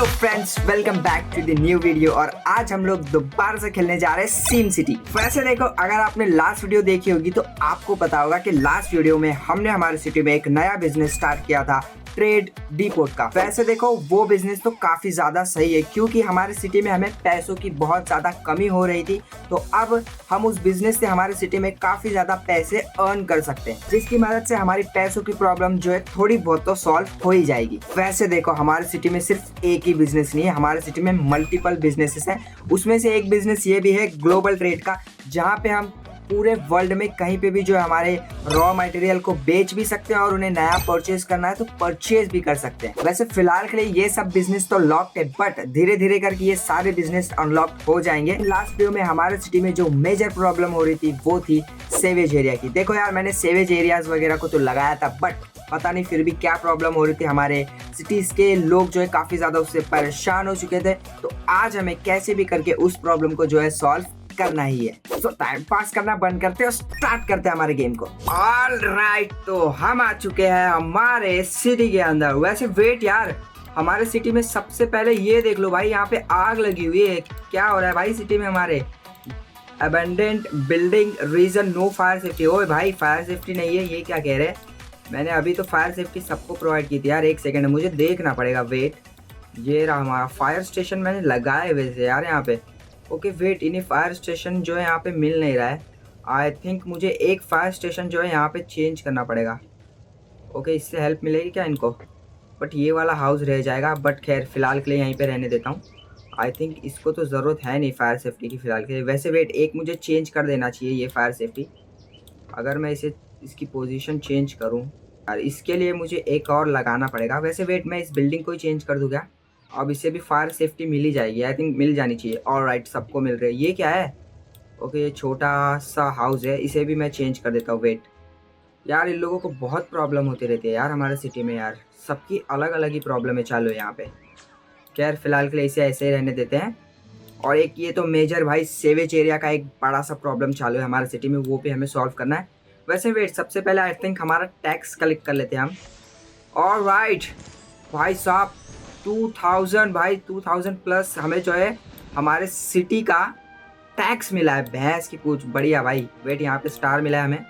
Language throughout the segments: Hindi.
Friends, welcome back to the new video. और आज हम लोग दोबारा से खेलने जा रहे हैं सिम सिटी। वैसे देखो, अगर आपने लास्ट वीडियो देखी होगी तो आपको पता होगा कि लास्ट वीडियो में हमने हमारी सिटी में एक नया बिजनेस स्टार्ट किया था, ट्रेड डिपोट का। वैसे देखो, वो बिजनेस तो काफी ज्यादा सही है क्योंकि हमारे सिटी में हमें पैसों की बहुत ज्यादा कमी हो रही थी। तो अब हम उस बिजनेस से हमारे सिटी में काफी ज्यादा पैसे अर्न कर सकते हैं, जिसकी मदद से हमारी पैसों की प्रॉब्लम जो है थोड़ी बहुत तो सॉल्व हो ही जाएगी। वैसे देखो, हमारे सिटी में सिर्फ एक ही बिजनेस नहीं है, हमारे सिटी में मल्टीपल बिजनेसेस हैं। उसमें से एक बिजनेस ये भी है ग्लोबल ट्रेड का, जहाँ पे हम पूरे वर्ल्ड में कहीं पे भी जो है हमारे रॉ मटेरियल को बेच भी सकते हैं और उन्हें नया परचेज करना है तो परचेज भी कर सकते हैं। वैसे फिलहाल के लिए ये सब बिजनेस तो लॉक्ड है, बट धीरे धीरे करके ये सारे बिजनेस अनलॉक हो जाएंगे। लास्ट वीडियो में हमारे सिटी में जो मेजर प्रॉब्लम हो रही थी वो थी सेवेज एरिया की। देखो यार, मैंने सेवेज एरियाज वगैरह को तो लगाया था, बट पता नहीं फिर भी क्या प्रॉब्लम हो रही थी। हमारे सिटीज के लोग जो है काफी ज्यादा उससे परेशान हो चुके थे। तो आज हमें कैसे भी करके उस प्रॉब्लम को जो है सॉल्व करना ही है। तो टाइम पास करना बंद करते हैं और स्टार्ट करते हैं हमारे गेम को। ऑलराइट, तो हम आ चुके हैं हमारे सिटी के अंदर। वैसे वेट यार, हमारे सिटी में सबसे पहले ये देख लो भाई, यहाँ पे आग लगी हुई है। क्या हो रहा है भाई सिटी में हमारे? Abandoned building reason, no fire safety. ओए भाई, फायर सेफ्टी नहीं है, ये क्या कह रहे हैं? मैंने अभी तो फायर सेफ्टी सबको प्रोवाइड की थी यार। एक सेकंड, मुझे देखना पड़ेगा। वेट, ये रहा हमारा फायर स्टेशन, मैंने लगाया वैसे यार यहाँ पे। ओके वेट, इन्हें फायर स्टेशन जो है यहाँ पे मिल नहीं रहा है। आई थिंक मुझे एक फायर स्टेशन जो है यहाँ पे चेंज करना पड़ेगा। ओके, इससे हेल्प मिलेगी क्या इनको? बट ये वाला हाउस रह जाएगा, बट खैर फिलहाल के लिए यहीं पे रहने देता हूँ। आई थिंक इसको तो ज़रूरत है नहीं फायर सेफ्टी की फ़िलहाल के लिए। वैसे वेट, एक मुझे चेंज कर देना चाहिए ये फायर सेफ्टी। अगर मैं इसकी पोजीशन चेंज करूँ यार, इसके लिए मुझे एक और लगाना पड़ेगा। वैसे वेट, मैं इस बिल्डिंग को ही चेंज कर दूँ क्या? अब इससे भी फायर सेफ्टी मिल ही जाएगी, आई थिंक मिल जानी चाहिए। ऑलराइट, सबको मिल रही है। ये क्या है? ओके, ये छोटा सा हाउस है, इसे भी मैं चेंज कर देता हूँ। वेट यार, इन लोगों को बहुत प्रॉब्लम होती रहती है यार हमारे सिटी में यार। सबकी अलग अलग ही प्रॉब्लम है चालू है यहाँ पे। खैर फिलहाल के लिए इसे ऐसे ही रहने देते हैं। और एक ये तो मेजर भाई सेवेज एरिया का एक बड़ा सा प्रॉब्लम चालू है हमारे सिटी में, वो भी हमें सॉल्व करना है। वैसे वेट, सबसे पहले आई थिंक हमारा टैक्स कलेक्ट कर लेते हैं हम। ऑलराइट भाई साहब, 2000 भाई, 2000 प्लस हमें जो है हमारे सिटी का टैक्स मिला है। भैंस की पूछ, बढ़िया भाई। वेट, यहाँ पे स्टार मिला है हमें।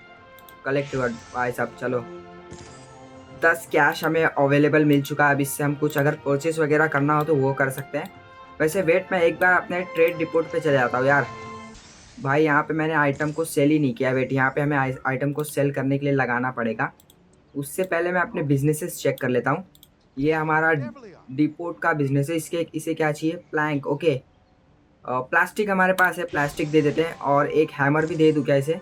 कलेक्ट भाई साहब, चलो 10 कैश हमें अवेलेबल मिल चुका है। अब इससे हम कुछ अगर परचेस वगैरह करना हो तो वो कर सकते हैं। वैसे वेट, मैं एक बार अपने ट्रेड रिपोर्ट पे चले जाता हूँ यार। भाई यहाँ पे मैंने आइटम को सेल ही नहीं किया। वेट, यहाँ पे हमें आइटम को सेल करने के लिए लगाना पड़ेगा। उससे पहले मैं अपने बिजनेसेस चेक कर लेता हूँ। ये हमारा डिपोट का बिजनेस है। इसे क्या चाहिए? प्लैंक। ओके, प्लास्टिक हमारे पास है, प्लास्टिक दे देते हैं। और एक हैमर भी दे दूँ क्या इसे?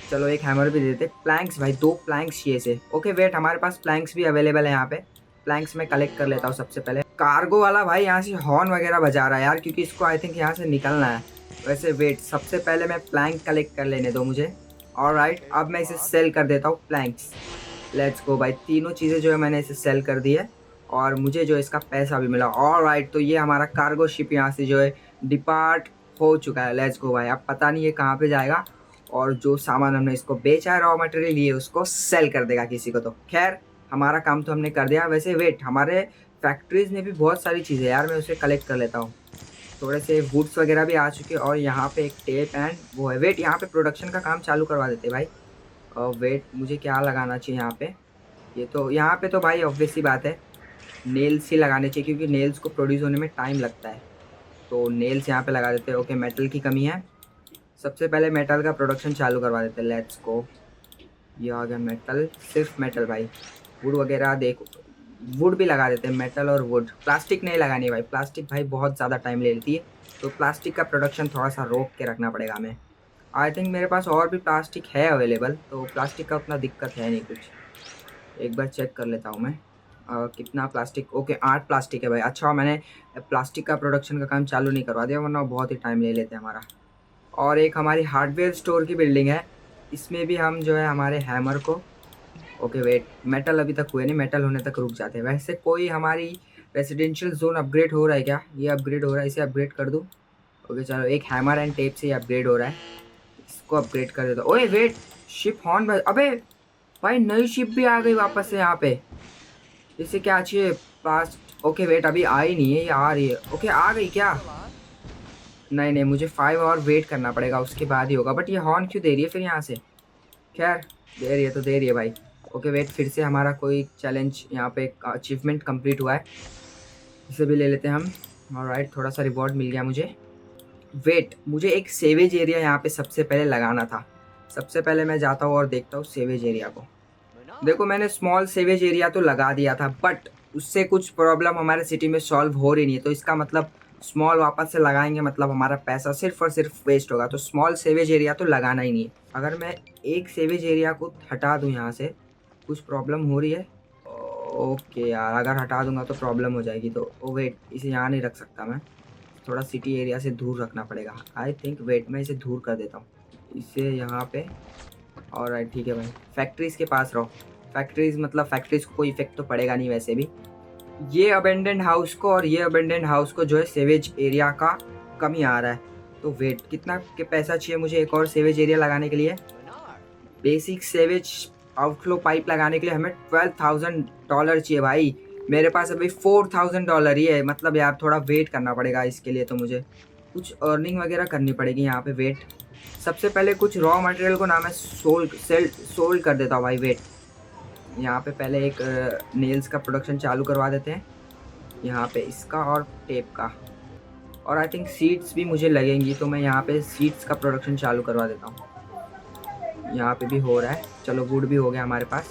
चलो एक हैमर भी दे देते हैं। प्लैंक्स भाई, 2 प्लैंक्स चाहिए इसे। ओके वेट, हमारे पास प्लैंक्स भी अवेलेबल है यहाँ पे। प्लैंक्स मैं कलेक्ट कर लेता हूँ सबसे पहले। कार्गो वाला भाई यहाँ से हॉर्न वगैरह बजा रहा है यार, क्योंकि इसको आई थिंक यहाँ से निकलना है। वैसे वेट, सबसे पहले मैं प्लैंक कलेक्ट कर लेने दो मुझे। ऑलराइट, अब मैं इसे सेल कर देता हूँ प्लैंक्स। लेट्स गो भाई, तीनों चीज़ें जो है मैंने इसे सेल कर दी है और मुझे जो इसका पैसा भी मिला। ऑलराइट, तो ये हमारा कार्गो शिप यहाँ से जो है डिपार्ट हो चुका है। लेट्स गो भाई, अब पता नहीं ये कहाँ पे जाएगा और जो सामान हमने इसको बेचा है, रॉ मटेरियल, ये उसको सेल कर देगा किसी को। तो खैर हमारा काम तो हमने कर दिया। वैसे वेट, हमारे फैक्ट्रीज में भी बहुत सारी चीज़ें यार, मैं उसे कलेक्ट कर लेता हूँ। थोड़े से वुड्स वगैरह भी आ चुके हैं और यहाँ पे एक टेप एंड वो है। वेट, यहाँ पे प्रोडक्शन का काम चालू करवा देते भाई। और वेट, मुझे क्या लगाना चाहिए यहाँ पे? ये तो यहाँ पे तो भाई ऑब्वियस सी बात है, नेल्स ही लगाने चाहिए क्योंकि नेल्स को प्रोड्यूस होने में टाइम लगता है। तो नेल्स यहाँ पे लगा देते हैं। ओके, मेटल की कमी है, सबसे पहले मेटल का प्रोडक्शन चालू करवा देते हैं। लेट्स गो, ये आ गया मेटल, सिर्फ मेटल भाई। वुड वगैरह देखो, वुड भी लगा देते हैं, मेटल और वुड। प्लास्टिक नहीं लगानी है भाई, प्लास्टिक भाई बहुत ज़्यादा टाइम ले लेती है, तो प्लास्टिक का प्रोडक्शन थोड़ा सा रोक के रखना पड़ेगा हमें। आई थिंक मेरे पास और भी प्लास्टिक है अवेलेबल, तो प्लास्टिक का उतना दिक्कत है नहीं कुछ। एक बार चेक कर लेता हूँ मैं कितना प्लास्टिक। ओके, 8 प्लास्टिक है भाई। अच्छा, मैंने प्लास्टिक का प्रोडक्शन का काम चालू नहीं करवा दिया, वरना बहुत ही टाइम ले लेते हैं हमारा। और एक हमारी हार्डवेयर स्टोर की बिल्डिंग है, इसमें भी हम जो है हमारे हैमर को। ओके वेट, मेटल अभी तक हुए नहीं, मेटल होने तक रुक जाते हैं। वैसे कोई हमारी रेजिडेंशियल जोन अपग्रेड हो रहा है क्या? ये अपग्रेड हो रहा है, इसे अपग्रेड कर दूँ। ओके चलो, एक हैमर एंड टेप से ये अपग्रेड हो रहा है, इसको अपग्रेड कर देता हूँ। ओए वेट, शिप हॉर्न अबे भाई, नई शिप भी आ गई वापस से यहाँ पे। इसे क्या चाहिए? ओके वेट, अभी आई नहीं है, ये आ रही है। ओके आ गई क्या? नहीं नहीं, मुझे 5 और वेट करना पड़ेगा, उसके बाद ही होगा। बट ये हॉर्न क्यों दे रही है फिर यहाँ से? खैर, दे रही है तो दे रही है भाई। ओके वेट, फिर से हमारा कोई चैलेंज यहाँ पे अचीवमेंट कंप्लीट हुआ है, इसे भी ले लेते हैं हम। ऑलराइट, थोड़ा सा रिवॉर्ड मिल गया मुझे। वेट, मुझे एक सेवेज एरिया यहाँ पे सबसे पहले लगाना था। सबसे पहले मैं जाता हूँ और देखता हूँ सेवेज एरिया को। देखो मैंने स्मॉल सेवेज एरिया तो लगा दिया था, बट उससे कुछ प्रॉब्लम हमारे सिटी में सॉल्व हो रही नहीं है। तो इसका मतलब स्मॉल वापस से लगाएंगे मतलब हमारा पैसा सिर्फ और सिर्फ वेस्ट होगा। तो स्मॉल सेवेज एरिया तो लगाना ही नहीं है। अगर मैं एक सेवेज एरिया को हटा दूँ यहाँ से, कुछ प्रॉब्लम हो रही है? ओके यार, अगर हटा दूंगा तो प्रॉब्लम हो जाएगी। तो ओ वेट, इसे यहाँ नहीं रख सकता मैं, थोड़ा सिटी एरिया से दूर रखना पड़ेगा आई थिंक। वेट, मैं इसे दूर कर देता हूँ, इसे यहाँ पे। और राइट, ठीक है भाई, फैक्ट्रीज़ के पास रहो। फैक्ट्रीज़ मतलब फैक्ट्रीज़ को कोई इफेक्ट तो पड़ेगा नहीं वैसे भी। ये अबेंडेंड हाउस को और ये अबेंडेंड हाउस को जो है सेवेज एरिया का कमी आ रहा है। तो वेट, कितना के पैसा चाहिए मुझे एक और सेवेज एरिया लगाने के लिए? बेसिक सेवेज आउटफ्लो पाइप लगाने के लिए हमें $12,000 चाहिए भाई। मेरे पास अभी $4,000 ही है। मतलब यार थोड़ा वेट करना पड़ेगा इसके लिए, तो मुझे कुछ अर्निंग वगैरह करनी पड़ेगी यहाँ पे। वेट, सबसे पहले कुछ रॉ मटेरियल को ना मैं सोल्ड कर देता हूँ भाई। वेट, यहाँ पे पहले एक नेल्स का प्रोडक्शन चालू करवा देते हैं, यहाँ पे इसका और टेप का। और आई थिंक सीड्स भी मुझे लगेंगी, तो मैं यहाँ पे सीड्स का प्रोडक्शन चालू करवा देता हूँ। यहाँ पे भी हो रहा है। चलो, वुड भी हो गया हमारे पास,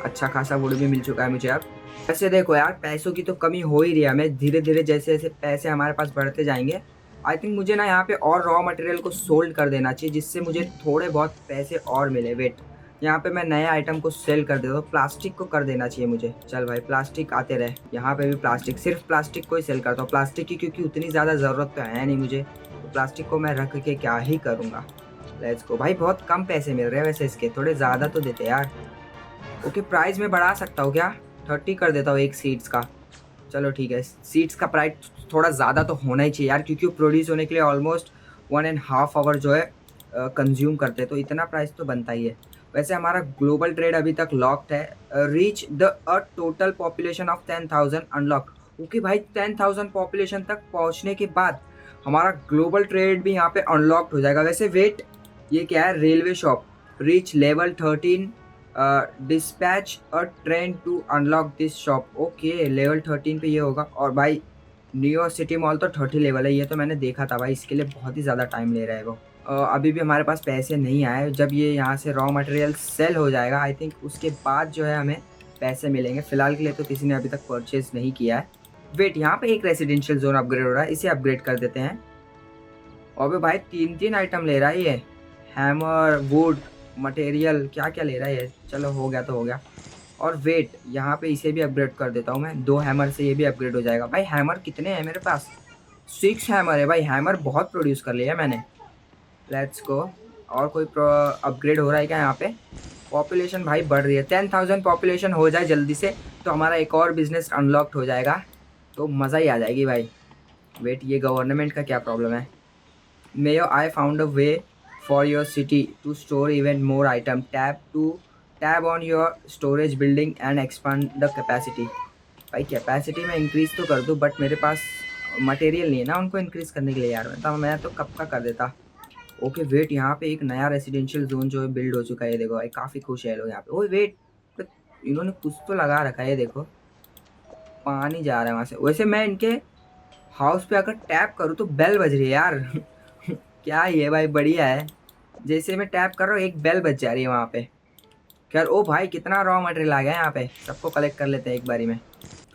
अच्छा खासा वुड भी मिल चुका है मुझे अब। वैसे देखो यार, पैसों की तो कमी हो ही रही है हमें धीरे धीरे, जैसे जैसे पैसे हमारे पास बढ़ते जाएंगे। आई थिंक मुझे ना यहाँ पे और रॉ मटेरियल को सोल्ड कर देना चाहिए, जिससे मुझे थोड़े बहुत पैसे और मिले। वेट, यहाँ पे मैं नए आइटम को सेल कर देता हूँ। प्लास्टिक को कर देना चाहिए मुझे। चल भाई, प्लास्टिक आते रहे। यहाँ पे भी प्लास्टिक, सिर्फ प्लास्टिक को ही सेल करता हूँ। प्लास्टिक की क्योंकि उतनी ज़्यादा ज़रूरत तो है नहीं मुझे, तो प्लास्टिक को मैं रख के क्या ही करूँगा। लेट्स गो भाई, बहुत कम पैसे मिल रहे हैं वैसे इसके, थोड़े ज़्यादा तो देते यार। ओके, प्राइस में बढ़ा सकता हूँ क्या? 30 कर देता हूँ एक सीड्स का। चलो ठीक है, सीड्स का प्राइस थोड़ा ज़्यादा तो होना ही चाहिए यार, क्योंकि वो प्रोड्यूस होने के लिए ऑलमोस्ट 1.5 आवर जो है कंज्यूम करते हैं, तो इतना प्राइस तो बनता ही है। वैसे हमारा ग्लोबल ट्रेड अभी तक लॉक्ड है। Reach the total population of 10,000 unlock. Okay भाई, 10,000 पॉपुलेशन तक पहुँचने के बाद हमारा ग्लोबल ट्रेड भी यहाँ पे अनलॉक्ड हो जाएगा। वैसे वेट, ये क्या है? Railway shop, reach level 13, dispatch a train to unlock this shop. Okay, level 13 पे ये होगा। और भाई न्यूयॉर्क सिटी मॉल तो 30 लेवल है, ये तो मैंने देखा था भाई। इसके लिए बहुत ही ज़्यादा टाइम ले रहा है वो। अभी भी हमारे पास पैसे नहीं आए। जब ये यहाँ से रॉ मटेरियल सेल हो जाएगा आई थिंक, उसके बाद जो है हमें पैसे मिलेंगे। फ़िलहाल के लिए तो किसी ने अभी तक परचेज़ नहीं किया है। वेट, यहाँ पे एक रेजिडेंशियल जोन अपग्रेड हो रहा है, इसे अपग्रेड कर देते हैं। और भाई 3 आइटम ले रहा है ये, हैमर, वुड, मटेरियल, क्या क्या ले रहा है ये। चलो हो गया तो हो गया। और वेट, यहाँ पे इसे भी अपग्रेड कर देता हूँ मैं। 2 हैमर से ये भी अपग्रेड हो जाएगा। भाई हैमर कितने हैं मेरे पास? 6 हैमर है भाई। हैमर बहुत प्रोड्यूस कर लिया मैंने। Let's go. और कोई अपग्रेड हो रहा है क्या यहाँ पे? पॉपुलेशन भाई बढ़ रही है। 10,000 पॉपुलेशन हो जाए जल्दी से, तो हमारा एक और बिजनेस अनलॉक्ड हो जाएगा, तो मज़ा ही आ जाएगी भाई। वेट, ये गवर्नमेंट का क्या प्रॉब्लम है? Mayor, I found a way for your city to store even more item. Tab on your storage building and expand the capacity. भाई कैपेसिटी में इंक्रीज़ तो कर दूँ, बट मेरे पास मटेरियल नहीं है ना उनको इंक्रीज़ करने के लिए यार। मैं तो कब का कर देता। ओके वेट, यहाँ पे एक नया रेजिडेंशियल जोन जो है बिल्ड हो चुका है। ये देखो भाई, काफ़ी खुश है लोग यहाँ पे। ओए वेट, तो इन्होंने कुछ तो लगा रखा है। ये देखो, पानी जा रहा है वहाँ से। वैसे मैं इनके हाउस पे अगर टैप करूँ तो बेल बज रही है यार। क्या ये भाई, बढ़िया है। जैसे मैं टैप कर रहा हूँ एक बेल बज जा रही है वहाँ पे। खैर, ओ भाई कितना रॉ मटेरियल आ गया यहाँ पे, सबको कलेक्ट कर लेते हैं एक बारी में।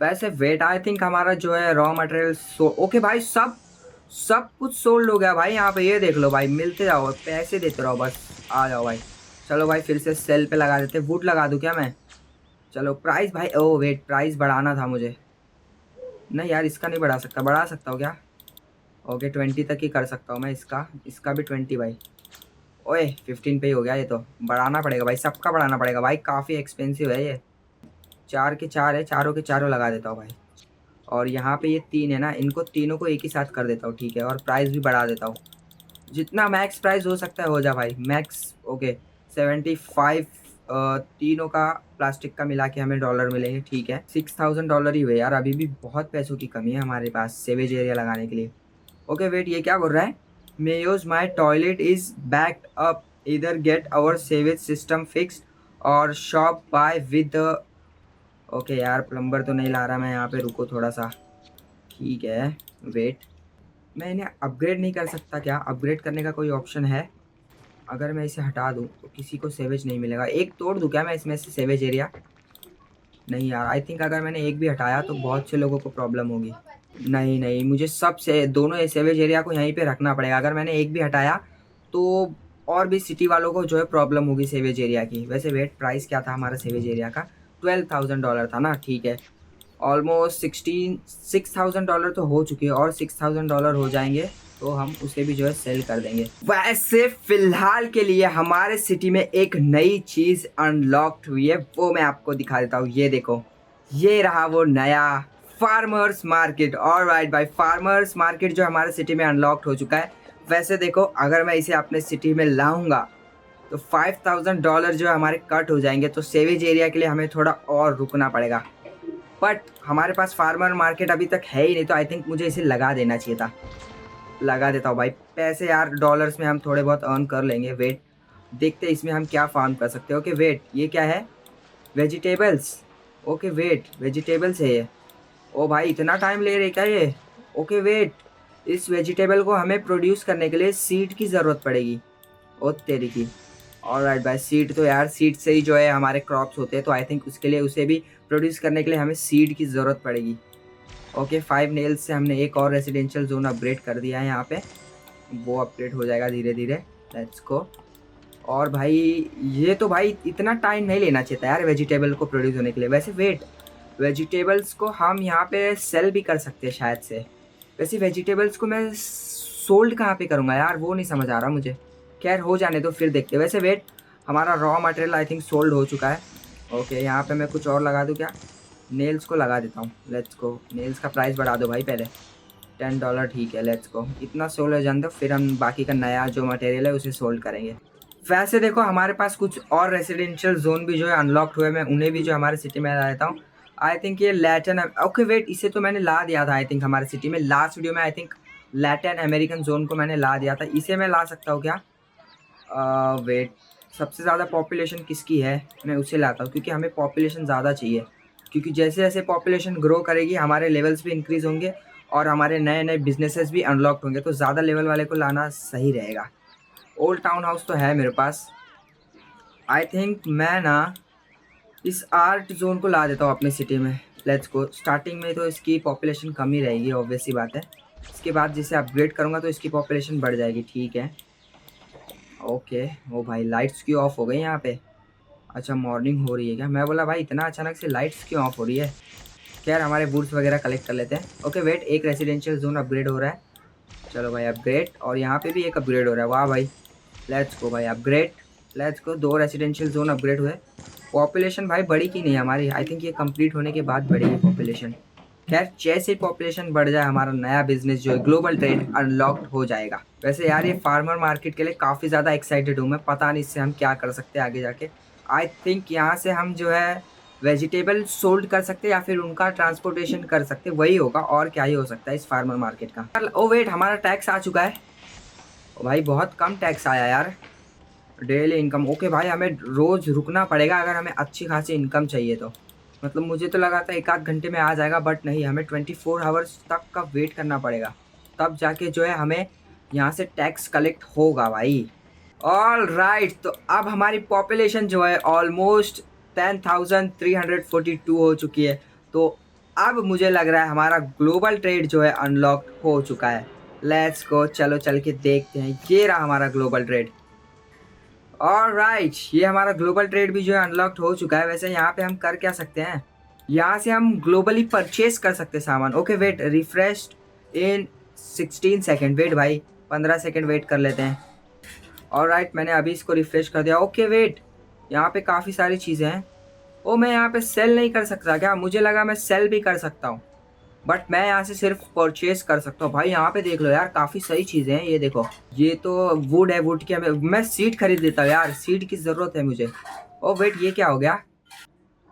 वैसे वेट, आई थिंक हमारा जो है रॉ मटेरियल ओके भाई, सब कुछ सोल्ड हो गया भाई यहाँ पे। ये देख लो भाई, मिलते जाओ, पैसे देते रहो बस, आ जाओ भाई। चलो भाई, फिर से सेल पे लगा देते। वुड लगा दूँ क्या मैं? चलो प्राइस भाई, ओ वेट, प्राइस बढ़ाना था मुझे। नहीं यार, इसका नहीं बढ़ा सकता। बढ़ा सकता हूँ क्या? ओके, 20 तक ही कर सकता हूँ मैं। इसका भी 20 भाई। ओए 15 पे ही हो गया। ये तो बढ़ाना पड़ेगा भाई, सबका बढ़ाना पड़ेगा भाई, काफ़ी एक्सपेंसिव है ये। 4 के 4 है, चारों के चारों लगा देता हूँ भाई। और यहाँ पे ये 3 है ना, इनको तीनों को एक ही साथ कर देता हूँ, ठीक है। और प्राइस भी बढ़ा देता हूँ, जितना मैक्स प्राइस हो सकता है हो जा भाई, मैक्स। ओके 75 तीनों का प्लास्टिक का मिला के हमें डॉलर मिलेंगे, ठीक है। $6000 ही हुए यार, अभी भी बहुत पैसों की कमी है हमारे पास सेवेज एरिया लगाने के लिए। ओके वेट, ये क्या बोल रहा है? May use my toilet is backed up, इधर get our sewage system fixed और शॉप बाय विद। ओके यार, प्लम्बर तो नहीं ला रहा मैं यहाँ पे, रुको थोड़ा सा, ठीक है। वेट, मैं इन्हें अपग्रेड नहीं कर सकता क्या? अपग्रेड करने का कोई ऑप्शन है? अगर मैं इसे हटा दूँ तो किसी को सेवेज नहीं मिलेगा। एक तोड़ दूँ क्या मैं इसमें से सेवेज एरिया? नहीं यार, आई थिंक अगर मैंने एक भी हटाया तो बहुत से लोगों को प्रॉब्लम होगी। नहीं नहीं, मुझे सब से दोनों सेवेज एरिया को यहीं पे रखना पड़ेगा। अगर मैंने एक भी हटाया तो और भी सिटी वालों को जो है प्रॉब्लम होगी सेवेज एरिया की। वैसे वेट, प्राइस क्या था हमारा सेवेज एरिया का? $12,000 था ना, ठीक है। ऑलमोस्ट $6,000 तो हो चुके हैं, और $6,000 हो जाएंगे तो हम उसे भी जो है सेल कर देंगे। वैसे फिलहाल के लिए हमारे सिटी में एक नई चीज़ अनलॉक्ड हुई है, वो मैं आपको दिखा देता हूँ। ये देखो, ये रहा वो नया फार्मर्स मार्केट। ऑलराइट भाई, फार्मर्स मार्केट जो हमारे सिटी में अनलॉक्ड हो चुका है। वैसे देखो, अगर मैं इसे अपने सिटी में लाऊंगा तो $5,000 जो हमारे कट हो जाएंगे, तो सेवेज एरिया के लिए हमें थोड़ा और रुकना पड़ेगा। बट हमारे पास फार्मर मार्केट अभी तक है ही नहीं, तो आई थिंक मुझे इसे लगा देना चाहिए था। लगा देता हूँ भाई, पैसे यार डॉलर्स में हम थोड़े बहुत अर्न कर लेंगे। वेट, देखते हैं इसमें हम क्या फार्म कर सकते हैं। ओके वेट, ये क्या है? वेजिटेबल्स। ओके वेट, वेजिटेबल्स है ये। ओ भाई, इतना टाइम ले रहे क्या ये? ओके वेट, इस वेजिटेबल को हमें प्रोड्यूस करने के लिए सीड की ज़रूरत पड़ेगी। ओ तेरी की। ऑलराइट भाई, सीड तो यार सीड से ही जो है हमारे क्रॉप्स होते हैं, तो आई थिंक उसके लिए उसे भी प्रोड्यूस करने के लिए हमें सीड की ज़रूरत पड़ेगी। ओके, 5 नेल्स से हमने एक और रेजिडेंशियल जोन अपग्रेड कर दिया है यहाँ पे, वो अपग्रेड हो जाएगा धीरे धीरे। Let's go. और भाई ये तो भाई इतना टाइम नहीं लेना चाहिए था यार वेजिटेबल को प्रोड्यूस होने के लिए। वैसे वेट, वेजिटेबल्स को हम यहाँ पे सेल भी कर सकते हैं शायद से। वैसे वेजिटेबल्स को मैं सोल्ड कहाँ पे करूँगा यार, वो नहीं समझ आ रहा मुझे। खैर हो जाने तो फिर देखते हैं। वैसे वेट, हमारा raw material I think sold हो चुका है। ओके, यहाँ पे मैं कुछ और लगा दूँ क्या? नेल्स को लगा देता हूँ। लेट्स गो, नेल्स का प्राइस बढ़ा दो भाई पहले, $10, ठीक है। लेट्स गो, इतना सोल्ड हो जाने दो, फिर हम बाकी का नया जो मटेरियल है उसे सोल्ड करेंगे। वैसे देखो, हमारे पास कुछ और रेसिडेंशियल जोन भी जो है अनलॉक्ड हुए, मैं उन्हें भी जो हमारे सिटी में ला देता हूँ। आई थिंक ये लैटिन, ओके वेट, इसे तो मैंने ला दिया था आई थिंक हमारे सिटी में लास्ट वीडियो में। I think Latin American zone को मैंने ला दिया था। इसे मैं ला सकता हूँ क्या? वेट, सबसे ज़्यादा पॉपुलेशन किसकी है, मैं उसे लाता हूँ, क्योंकि हमें पॉपुलेशन ज़्यादा चाहिए। क्योंकि जैसे जैसे पॉपुलेशन ग्रो करेगी हमारे लेवल्स भी इंक्रीज़ होंगे और हमारे नए नए बिजनेसेस भी अनलॉक होंगे, तो ज़्यादा लेवल वाले को लाना सही रहेगा। ओल्ड टाउन हाउस तो है मेरे पास। आई थिंक मैं ना इस आर्ट जोन को ला देता हूँ अपनी सिटी में। Let's go. स्टार्टिंग में तो इसकी पॉपुलेशन कम ही रहेगी, ऑब्वियस सी बात है। इसके बाद जिसे अपग्रेड करूँगा तो इसकी पॉपुलेशन बढ़ जाएगी, ठीक है। ओके, ओ भाई लाइट्स क्यों ऑफ हो गई यहाँ पे? अच्छा, मॉर्निंग हो रही है क्या? मैं बोला भाई इतना अचानक से लाइट्स क्यों ऑफ हो रही है? खैर, हमारे बूट्स वगैरह कलेक्ट कर लेते हैं। ओके वेट, एक रेसिडेंशियल जोन अपग्रेड हो रहा है। चलो भाई अपग्रेड, और यहाँ पे भी एक अपग्रेड हो रहा है। वाह भाई, लेट्स गो भाई upgrade. Let's go, 2 residential zone upgrade हुए। पॉपुलेशन भाई बढ़ी कि नहीं हमारी? आई थिंक ये कंप्लीट होने के बाद बढ़ेगी पॉपुलेशन। खैर, जैसे पॉपुलेशन बढ़ जाए हमारा नया बिजनेस जो है ग्लोबल ट्रेड अनलॉक्ड हो जाएगा। वैसे यार ये फार्मर मार्केट के लिए काफ़ी ज़्यादा एक्साइटेड हूँ मैं, पता नहीं इससे हम क्या कर सकते हैं आगे जाके। आई थिंक यहाँ से हम जो है वेजिटेबल सोल्ड कर सकते हैं या फिर उनका ट्रांसपोर्टेशन कर सकते हैं, वही होगा और क्या ही हो सकता है इस फार्मर मार्केट का। ओ वेट, हमारा टैक्स आ चुका है। ओ भाई बहुत कम टैक्स आया यार। डेली इनकम, ओके भाई, हमें रोज़ रुकना पड़ेगा अगर हमें अच्छी खासी इनकम चाहिए तो। मतलब मुझे तो लगा था 1 आध घंटे में आ जाएगा, बट नहीं, हमें 24 आवर्स तक का वेट करना पड़ेगा, तब जाके जो है हमें यहाँ से टैक्स कलेक्ट होगा भाई। ऑल राइट, तो अब हमारी पॉपुलेशन जो है ऑलमोस्ट 10,342 हो चुकी है। तो अब मुझे लग रहा है हमारा ग्लोबल ट्रेड जो है अनलॉक्ड हो चुका है। लेट्स गो, चलो चल के देखते हैं। ये रहा हमारा ग्लोबल ट्रेड। ऑलराइट, ये हमारा ग्लोबल ट्रेड भी जो है अनलॉक्ड हो चुका है। वैसे यहाँ पे हम कर क्या सकते हैं? यहाँ से हम ग्लोबली परचेज कर सकते हैं सामान। ओके वेट, रिफ्रेश्ड इन 16 सेकेंड। वेट भाई, 15 सेकेंड वेट कर लेते हैं। ऑलराइट, मैंने अभी इसको रिफ्रेश कर दिया। ओके वेट, यहाँ पे काफ़ी सारी चीज़ें हैं। ओ, मैं यहाँ पे सेल नहीं कर सकता क्या? मुझे लगा मैं सेल भी कर सकता हूँ, बट मैं यहाँ से सिर्फ परचेज कर सकता हूँ। भाई यहाँ पे देख लो यार, काफ़ी सही चीज़ें हैं। ये देखो, ये तो वुड है, वुड की मैं सीड खरीद लेता हूँ यार, सीड की ज़रूरत है मुझे। ओ वेट, ये क्या हो गया?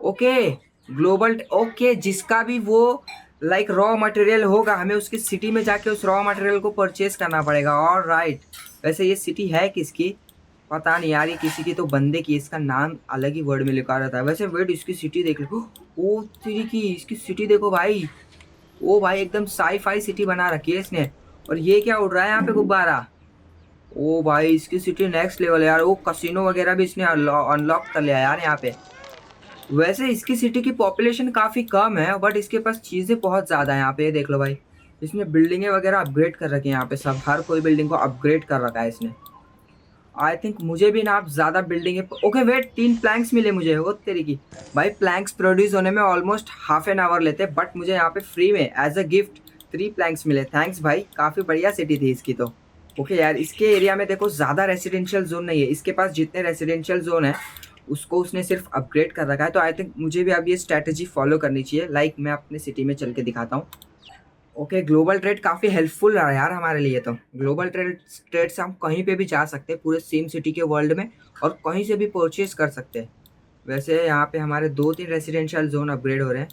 ओके, ग्लोबल, ओके, जिसका भी वो लाइक रॉ मटेरियल होगा, हमें उसकी सिटी में जाके उस रॉ मटेरियल को परचेज करना पड़ेगा। और राइट, वैसे ये सिटी है किसकी पता नहीं यार, ये किसी की तो बंदे की, इसका नाम अलग ही वर्ड में लिखा रहता है। वैसे वेट, इसकी सिटी देख लो। ओ तेरी की, इसकी सिटी देखो भाई। ओ भाई, एकदम साई फाई सिटी बना रखी है इसने। और ये क्या उड़ रहा है यहाँ पे, गुब्बारा? ओ भाई, इसकी सिटी नेक्स्ट लेवल है यार। वो कसिनो वगैरह भी इसने अनलॉक कर लिया यार यहाँ पे। वैसे इसकी सिटी की पॉपुलेशन काफ़ी कम है, बट इसके पास चीज़ें बहुत ज़्यादा है यहाँ पे। ये देख लो भाई, इसने बिल्डिंगें वगैरह अपग्रेड कर रखी है यहाँ पे, सब हर कोई बिल्डिंग को अपग्रेड कर रखा है इसने। आई थिंक मुझे भी ना आप ज़्यादा बिल्डिंगें, ओके वेट, 3 प्लैंक्स मिले मुझे। वो तेरी की भाई, प्लैंक्स प्रोड्यूस होने में ऑलमोस्ट हाफ एन आवर लेते, बट मुझे यहाँ पे फ्री में एज अ गिफ्ट 3 प्लैंक्स मिले। थैंक्स भाई, काफ़ी बढ़िया सिटी थी इसकी तो। ओके यार, इसके एरिया में देखो ज़्यादा रेसिडेंशियल जोन नहीं है, इसके पास जितने रेसिडेंशियल जोन है उसको उसने सिर्फ अपग्रेड कर रखा है। तो आई थिंक मुझे भी अब ये स्ट्रैटेजी फॉलो करनी चाहिए। लाइक मैं अपने सिटी में चल के दिखाता हूँ। ओके, ग्लोबल ट्रेड काफ़ी हेल्पफुल रहा यार हमारे लिए। तो ग्लोबल ट्रेड से हम कहीं पे भी जा सकते हैं पूरे सेम सिटी के वर्ल्ड में, और कहीं से भी परचेज कर सकते हैं। वैसे यहाँ पे हमारे 2-3 रेसिडेंशियल जोन अपग्रेड हो रहे हैं।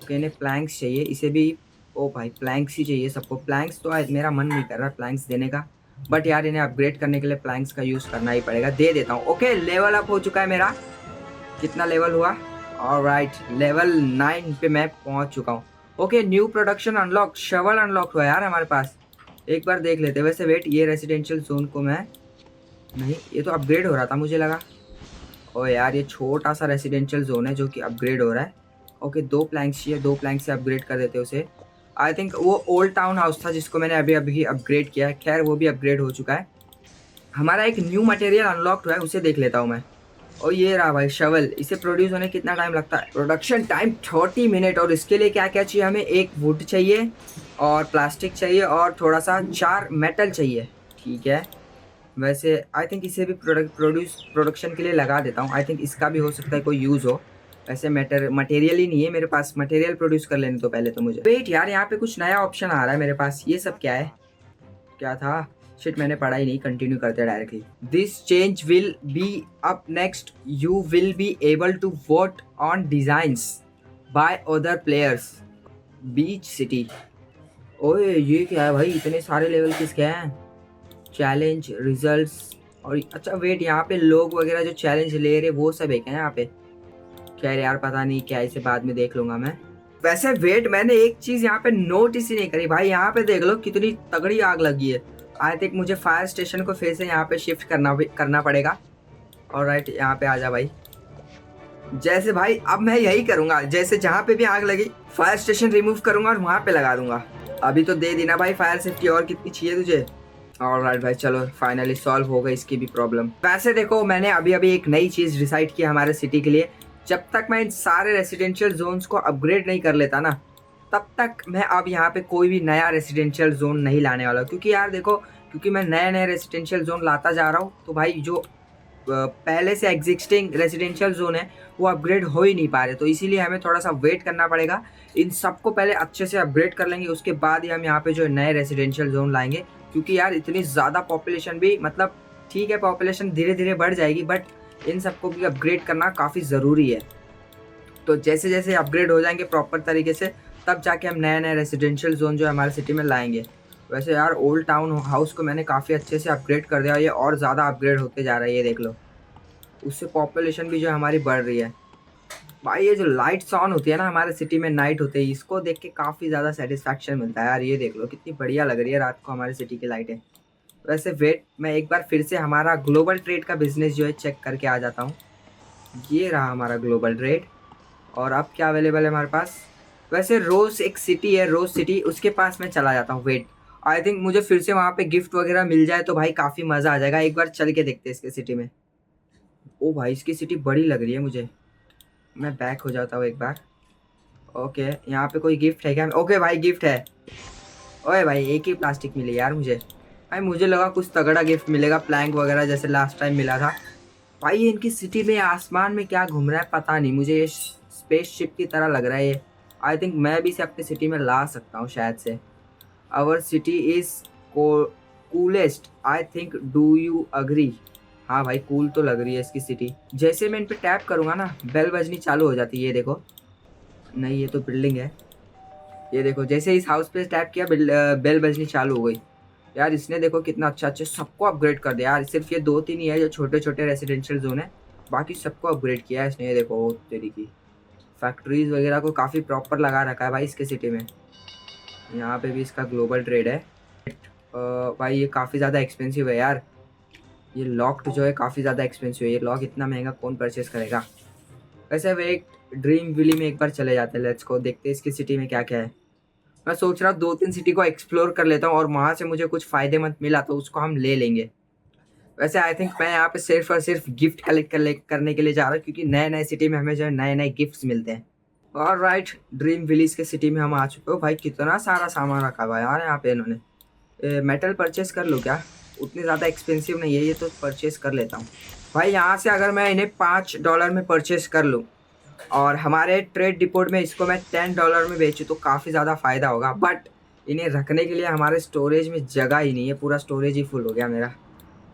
ओके, इन्हें प्लैंक्स चाहिए, इसे भी। ओ भाई, प्लैंक्स ही चाहिए सबको। प्लैंक्स तो आज मेरा मन नहीं कर रहा प्लैंक्स देने का, बट यार इन्हें अपग्रेड करने के लिए प्लैंक्स का यूज़ करना ही पड़ेगा। दे देता हूँ। ओके, लेवल अप हो चुका है मेरा। कितना लेवल हुआ? ऑलराइट, लेवल 9 पे मैं पहुंच चुका हूँ। Okay, new production unlock, shovel unlock हुआ यार हमारे पास। एक बार देख लेते हैं। वैसे वेट, ये रेसिडेंशियल जोन को मैं, नहीं, ये तो अपग्रेड हो रहा था मुझे लगा। ओ यार, ये छोटा सा रेसिडेंशियल जोन है जो कि अपग्रेड हो रहा है। ओके, 2 प्लैंक्स चाहिए, 2 प्लैंक से अपग्रेड कर देते उसे। आई थिंक वो ओल्ड टाउन हाउस था जिसको मैंने अभी अभी अपग्रेड किया है। खैर, वो भी अपग्रेड हो चुका है। हमारा एक न्यू मटेरियल अनलॉक्ड हुआ है, उसे देख लेता हूँ मैं। और ये रहा भाई शवल। इसे प्रोड्यूस होने कितना टाइम लगता है? Production time 30 minute. और इसके लिए क्या क्या चाहिए हमें? एक वुड चाहिए, और प्लास्टिक चाहिए, और थोड़ा सा 4 मेटल चाहिए। ठीक है, वैसे आई थिंक इसे भी प्रोडक्शन के लिए लगा देता हूँ। आई थिंक इसका भी हो सकता है कोई यूज़ हो। वैसे मटेरियल ही नहीं है मेरे पास, मटेरियल प्रोड्यूस कर लेने तो पहले तो मुझे। वेट यार, यहाँ पे कुछ नया ऑप्शन आ रहा है मेरे पास। ये सब क्या है? क्या था? शिट, मैंने पढ़ा ही नहीं। कंटिन्यू करते directly. This change will be up next, you will be able to vote on designs by other players. Beach city. ओए, ये क्या है भाई? इतने सारे लेवल किसके हैं? Challenge results. और अच्छा वेट, यहाँ पे लोग वगैरह जो चैलेंज ले रहे वो सब है क्या यहाँ पे? खैर यार, पता नहीं क्या, इसे बाद में देख लूंगा मैं। वैसे वेट, मैंने एक चीज यहाँ पे नोटिस ही नहीं करी भाई। यहाँ पे देख लो कितनी तगड़ी आग लगी है। आई थिंक मुझे फायर स्टेशन को फिर से यहाँ पे शिफ्ट करना पड़ेगा। और राइट, यहाँ पे आ जा भाई। जैसे भाई, अब मैं यही करूँगा, जैसे जहाँ पे भी आग लगी फायर स्टेशन रिमूव करूँगा और वहाँ पे लगा दूंगा। अभी तो दे देना भाई फायर सेफ्टी, और कितनी चाहिए तुझे? और राइट भाई, चलो फाइनली सॉल्व हो गई इसकी भी प्रॉब्लम। वैसे देखो, मैंने अभी अभी एक नई चीज़ डिसाइड की हमारे सिटी के लिए। जब तक मैं इन सारे रेसिडेंशियल जोन्स को अपग्रेड नहीं कर लेता ना, तब तक मैं अब यहाँ पे कोई भी नया रेसिडेंशियल जोन नहीं लाने वाला। क्योंकि यार देखो, क्योंकि मैं नए नए रेसिडेंशियल जोन लाता जा रहा हूँ, तो भाई जो पहले से एग्जिस्टिंग रेसिडेंशियल जोन है वो अपग्रेड हो ही नहीं पा रहे। तो इसीलिए हमें थोड़ा सा वेट करना पड़ेगा। इन सबको पहले अच्छे से अपग्रेड कर लेंगे, उसके बाद ही हम यहाँ पे जो नए रेसिडेंशियल जोन लाएंगे। क्योंकि यार इतनी ज़्यादा पॉपुलेशन भी, मतलब ठीक है पॉपुलेशन धीरे धीरे बढ़ जाएगी, बट इन सबको भी अपग्रेड करना काफ़ी ज़रूरी है। तो जैसे जैसे अपग्रेड हो जाएंगे प्रॉपर तरीके से, तब जाके हम नए नए रेसिडेंशियल जोन जो है हमारे सिटी में लाएंगे। वैसे यार, ओल्ड टाउन हाउस को मैंने काफ़ी अच्छे से अपग्रेड कर दिया, ये और ज़्यादा अपग्रेड होते जा रहा है। ये देख लो, उससे पॉपुलेशन भी जो है हमारी बढ़ रही है। भाई, ये जो लाइट्स ऑन होती है ना हमारे सिटी में नाइट होते ही, इसको देख के काफ़ी ज़्यादा सेटिस्फैक्शन मिलता है यार। ये देख लो कितनी बढ़िया लग रही है रात को हमारी सिटी की लाइटें। वैसे वेट, मैं एक बार फिर से हमारा ग्लोबल ट्रेड का बिजनेस जो है चेक करके आ जाता हूँ। ये रहा हमारा ग्लोबल ट्रेड। और अब क्या अवेलेबल है हमारे पास? वैसे रोज़ एक सिटी है, रोज़ सिटी, उसके पास मैं चला जाता हूँ। वेट, आई थिंक मुझे फिर से वहाँ पे गिफ्ट वगैरह मिल जाए तो भाई काफ़ी मज़ा आ जाएगा। एक बार चल के देखते हैं इसके सिटी में। ओ भाई, इसकी सिटी बड़ी लग रही है मुझे। मैं बैक हो जाता हूँ एक बार। ओके, यहाँ पे कोई गिफ्ट है क्या? ओके भाई, गिफ्ट है। ओए भाई, एक ही प्लास्टिक मिली यार मुझे। भाई मुझे लगा कुछ तगड़ा गिफ्ट मिलेगा, प्लैंक वगैरह जैसे लास्ट टाइम मिला था। भाई ये इनकी सिटी में आसमान में क्या घूम रहा है पता नहीं, मुझे ये स्पेसशिप की तरह लग रहा है ये। आई थिंक मैं भी इसे अपनी सिटी में ला सकता हूँ शायद से। Our city is coolest, I think, do you agree? हाँ भाई कूल तो लग रही है इसकी सिटी। जैसे मैं इन पे टैप करूँगा ना बेल बजनी चालू हो जाती है, ये देखो। नहीं ये तो बिल्डिंग है। ये देखो जैसे इस हाउस पे टैप किया बेल बजनी चालू हो गई। यार इसने देखो कितना अच्छा अच्छा सबको अपग्रेड कर दिया यार। सिर्फ ये 2-3 ही है जो छोटे छोटे रेसिडेंशियल जोन है, बाकी सबको अपग्रेड किया है इसने। ये देखो तेरी की फैक्ट्रीज वगैरह को काफ़ी प्रॉपर लगा रखा है भाई इसके सिटी में। यहाँ पे भी इसका ग्लोबल ट्रेड है। भाई ये काफ़ी ज़्यादा एक्सपेंसिव है यार। ये लॉक्ड जो है काफ़ी ज़्यादा एक्सपेंसिव है। ये लॉक इतना महंगा कौन परचेस करेगा। वैसे अब एक ड्रीम विली में एक बार चले जाते हैं, लेट्स को देखते हैं इसकी सिटी में क्या क्या है। मैं सोच रहा हूँ 2-3 सिटी को एक्सप्लोर कर लेता हूँ और वहाँ से मुझे कुछ फ़ायदेमंद मिला तो उसको हम ले लेंगे। वैसे आई थिंक मैं यहाँ पे सिर्फ और सिर्फ गिफ्ट कलेक्ट करने के लिए जा रहा हूँ, क्योंकि नए नए सिटी में हमें जो है नए नए गिफ्ट्स मिलते हैं। और राइट ड्रीम विलीज के सिटी में हम आ चुके हो। भाई कितना सारा सामान रखा हुआ है यार यहाँ पे इन्होंने। मेटल परचेस कर लूँ क्या? उतनी ज़्यादा एक्सपेंसिव नहीं है ये, तो परचेस कर लेता हूँ। भाई यहाँ से अगर मैं इन्हें $5 में परचेस कर लूँ और हमारे ट्रेड डिपोट में इसको मैं $10 में बेचूँ तो काफ़ी ज़्यादा फ़ायदा होगा। बट इन्हें रखने के लिए हमारे स्टोरेज में जगह ही नहीं है, पूरा स्टोरेज ही फुल हो गया मेरा।